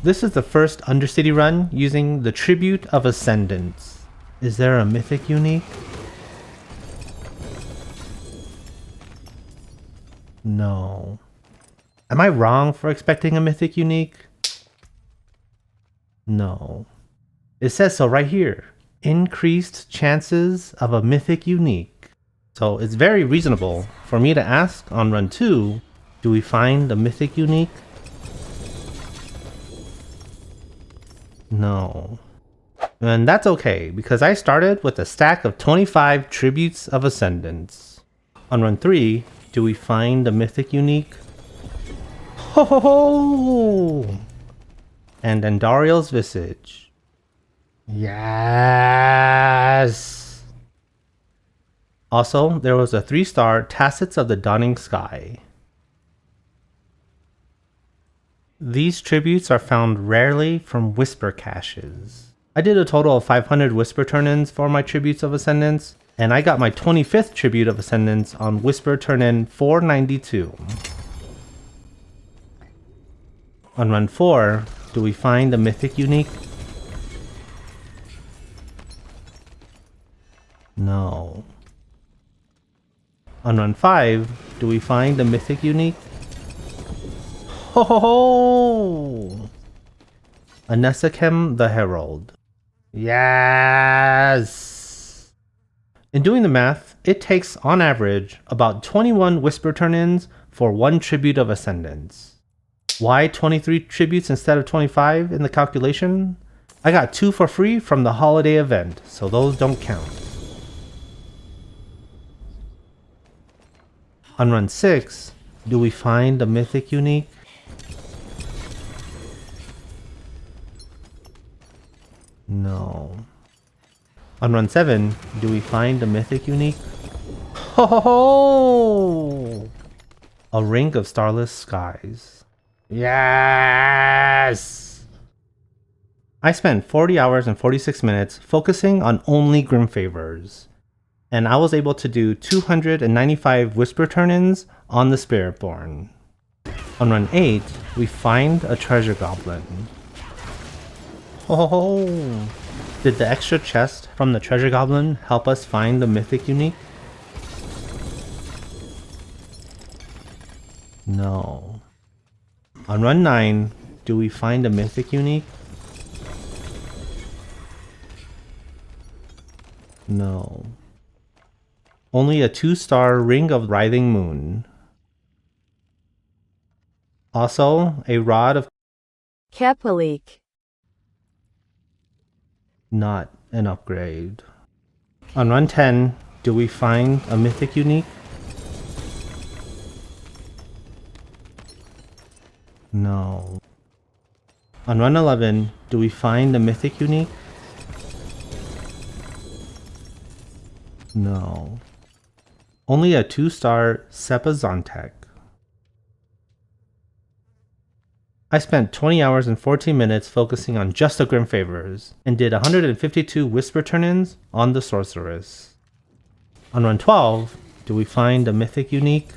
This is the first Undercity run using the Tribute of Ascendance. Is there a mythic unique? No. Am I wrong for expecting a mythic unique? No. It says so right here. Increased chances of a mythic unique. So it's very reasonable for me to ask on run 2, do we find a mythic unique? No. And that's okay, because I started with a stack of 25 Tributes of Ascendance. On run 3, do we find a mythic unique? Ho ho ho! And Andariel's Visage. Yes! Also, there was a 3-star Tassets of the Dawning Sky. These tributes are found rarely from Whisper caches. I did a total of 500 Whisper turn-ins for my Tributes of Ascendance, and I got my 25th Tribute of Ascendance on Whisper turn-in 492. On run 4, do we find a mythic unique? No. On run 5, do we find a mythic unique? Ho ho ho! Anesakem the Herald. Yes! In doing the math, it takes on average about 21 Whisper turn-ins for one Tribute of Ascendance. Why 23 tributes instead of 25 in the calculation? I got 2 for free from the holiday event, so those don't count. On run 6, do we find a mythic unique? No. On run 7, do we find a mythic unique? Ho ho ho! A Ring of Starless Skies. Yes! I spent 40 hours and 46 minutes focusing on only Grim Favors, and I was able to do 295 Whisper turn-ins on the Spiritborn. On run 8, we find a Treasure Goblin. Oh, did the extra chest from the Treasure Goblin help us find the mythic unique? No. On run 9, do we find a mythic unique? No. Only a 2-star Ring of Writhing Moon. Also, a Rod of Kepalik. Not an upgrade. On run 10, do we find a mythic unique? No. On run 11, do we find a mythic unique? No. Only a 2-star Sepa Zontek. I spent 20 hours and 14 minutes focusing on just the Grim Favors, and did 152 Whisper turn-ins on the Sorceress. On run 12, do we find a mythic unique?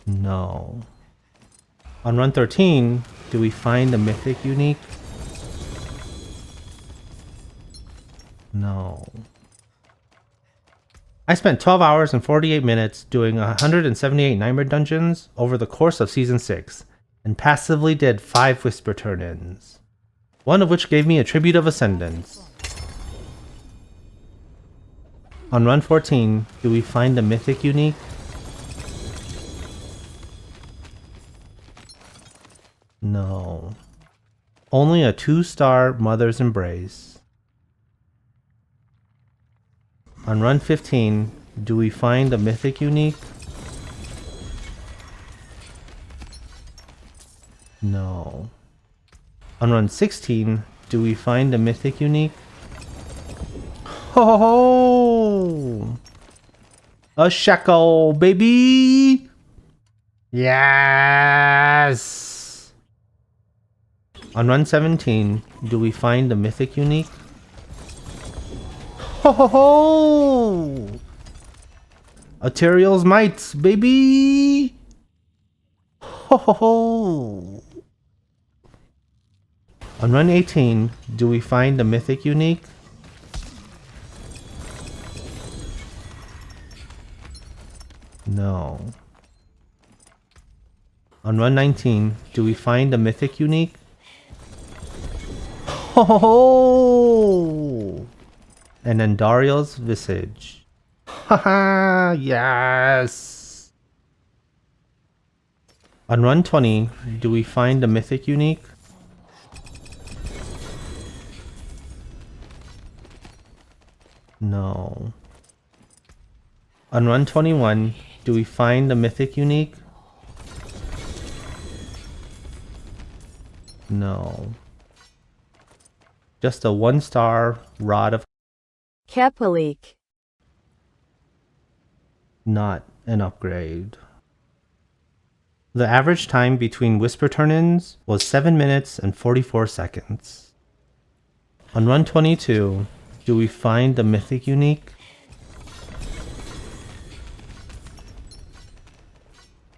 No. On run 13, do we find a mythic unique? No. I spent 12 hours and 48 minutes doing 178 Nightmare Dungeons over the course of Season 6, and passively did 5 Whisper turn-ins, one of which gave me a Tribute of Ascendance. On run 14, do we find a mythic unique? No. Only a 2-star Mother's Embrace. On run 15, do we find a mythic unique? No. On run 16, do we find a mythic unique? Ho ho ho! A shekel, baby! Yes! On run 17, do we find a mythic unique? Ho ho ho! Aterial's Mites, baby! Ho ho ho! On run 18, do we find the mythic unique? No. On run 19, do we find the mythic unique? Ho ho ho! And then Dariel's visage. Haha, yes! On run 20, do we find the mythic unique? No. On run 21, do we find the mythic unique? No. Just a 1-star rod of Catholic. not an upgrade. The average time between whisper turn-ins was 7 minutes and 44 seconds. On run 22, do we find the mythic unique?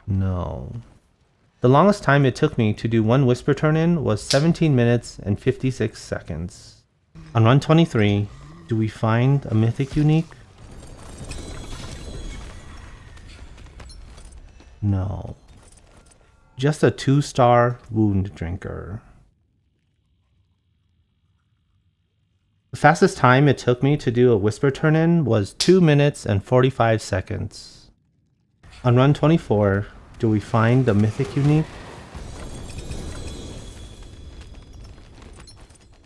No. The longest time it took me to do one whisper turn-in was 17 minutes and 56 seconds. On run 23, do we find a mythic unique? No. Just a 2-star wound drinker. The fastest time it took me to do a whisper turn-in was 2 minutes and 45 seconds. On run 24, do we find the mythic unique?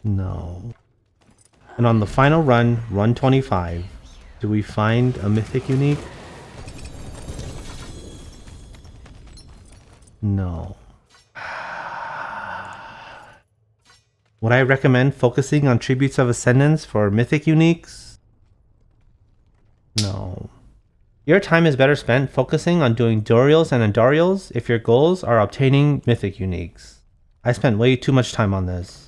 No. And on the final run, run 25, do we find a mythic unique? No. Would I recommend focusing on Tributes of Ascendance for mythic uniques? No. Your time is better spent focusing on doing Dorials and Andarials if your goals are obtaining mythic uniques. I spent way too much time on this.